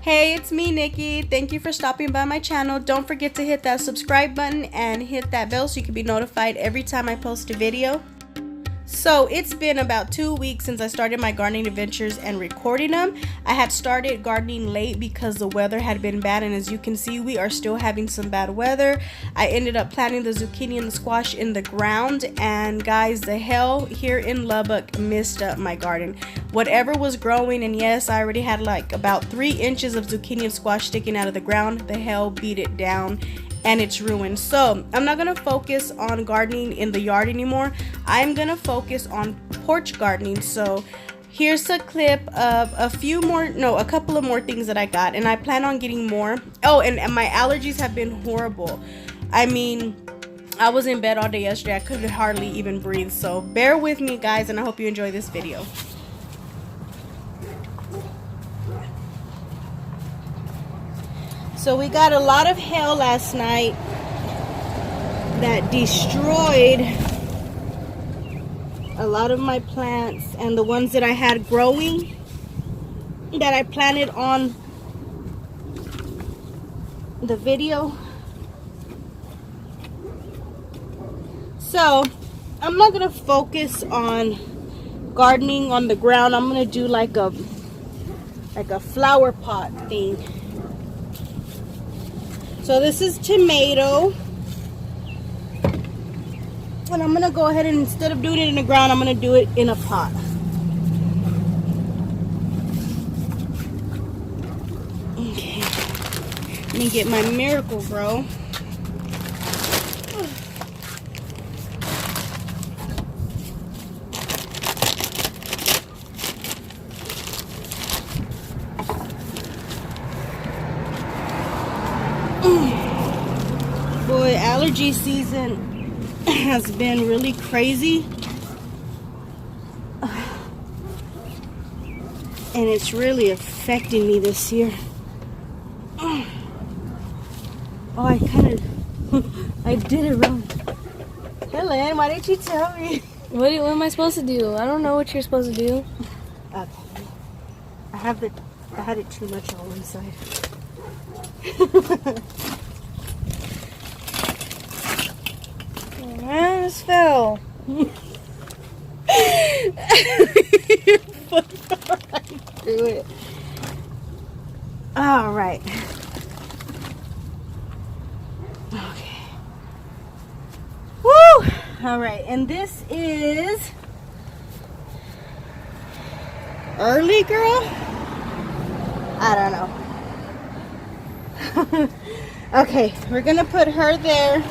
Hey, it's me, Nikki. Thank you for stopping by my channel. Don't forget to hit that subscribe button and hit that bell so you can be notified every time I post a video. So it's been about 2 weeks since I started my gardening adventures and recording them. I had started gardening late because the weather had been bad, and as you can see, we are still having some bad weather. I ended up planting the zucchini and the squash in the ground, and guys, the hell here in Lubbock messed up my garden. Whatever was growing, and yes, I already had like about 3 inches of zucchini and squash sticking out of the ground, the hell beat it down and it's ruined. So I'm not gonna focus on gardening in the yard anymore. I'm gonna focus on porch gardening. So here's a clip of a couple of more things that I got, and I plan on getting more. Oh, and my allergies have been horrible. I mean, I was in bed all day yesterday. I couldn't hardly even breathe. So bear with me, guys, and I hope you enjoy this video. So we got a lot of hail last night that destroyed a lot of my plants, and the ones that I had growing that I planted on the video. So I'm not gonna focus on gardening on the ground. I'm gonna do like a flower pot thing. So this is tomato, and I'm gonna go ahead and instead of doing it in the ground, I'm gonna do it in a pot. Okay, let me get my Miracle Grow. Boy, allergy season has been really crazy, and it's really affecting me this year. Oh, I did it wrong. Helen, why didn't you tell me? What am I supposed to do? I don't know what you're supposed to do. Okay, I had it too much on one side. I just fell. Your foot fell right through it. All right. Okay. Woo! All right, and this is early girl. I don't know. Okay, we're gonna put her there.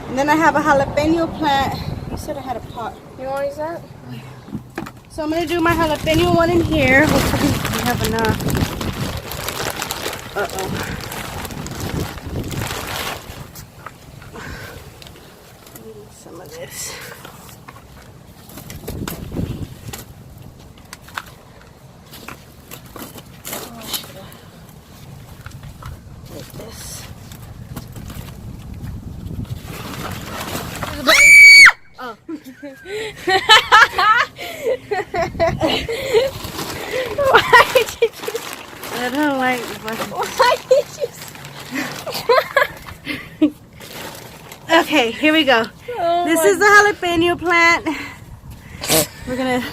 And then I have a jalapeno plant. You said I had a pot. You want to use that? So I'm going to do my jalapeno one in here. Hopefully we have enough. Uh-oh. Need some of this. Like this. Oh. Why did you I don't like why did you Okay, here we go. This is the jalapeno plant. We're gonna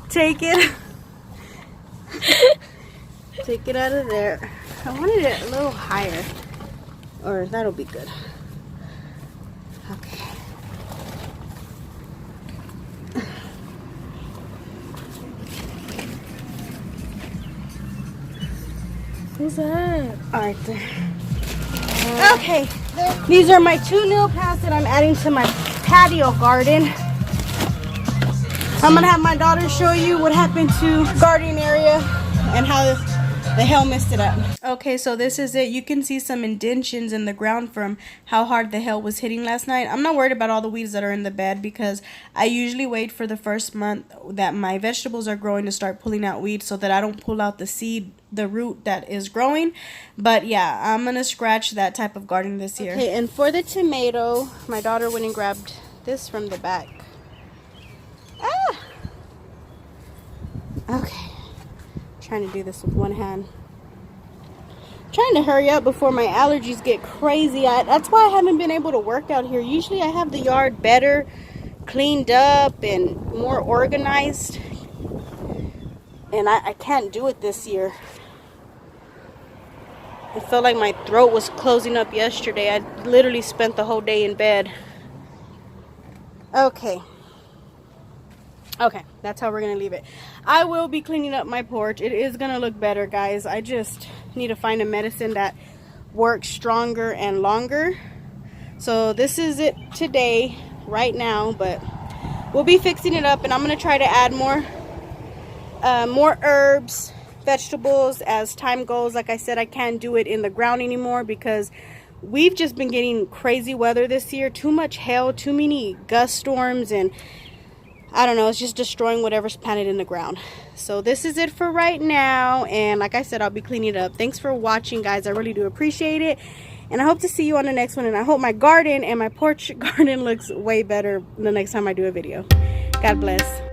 take it out of there. I wanted it a little higher, or that'll be good. Okay. Who's that? Right there. Okay, these are my 2 new plants that I'm adding to my patio garden. I'm gonna have my daughter show you what happened to the gardening area and how the hail messed it up. Okay, so this is it. You can see some indentions in the ground from how hard the hail was hitting last night. I'm not worried about all the weeds that are in the bed because I usually wait for the first month that my vegetables are growing to start pulling out weeds so that I don't pull out the root that is growing. But yeah, I'm gonna scratch that type of garden this year. Okay, and for the tomato, my daughter went and grabbed this from the back. Okay, trying to do this with one hand. trying to hurry up before my allergies get crazy. That's why I haven't been able to work out here. Usually I have the yard better cleaned up and more organized, and I can't do it this year. I felt like my throat was closing up yesterday. I literally spent the whole day in bed. Okay, that's how we're gonna leave it. I will be cleaning up my porch. It is gonna look better, guys. I just need to find a medicine that works stronger and longer. So this is it today, right now, but we'll be fixing it up, and I'm gonna try to add more herbs, vegetables as time goes. Like I said, I can't do it in the ground anymore because we've just been getting crazy weather this year. Too much hail, too many gust storms, and I don't know, it's just destroying whatever's planted in the ground. So this is it for right now, and like I said, I'll be cleaning it up. Thanks for watching, guys. I really do appreciate it, and I hope to see you on the next one, and I hope my garden and my porch garden looks way better the next time I do a video. God bless.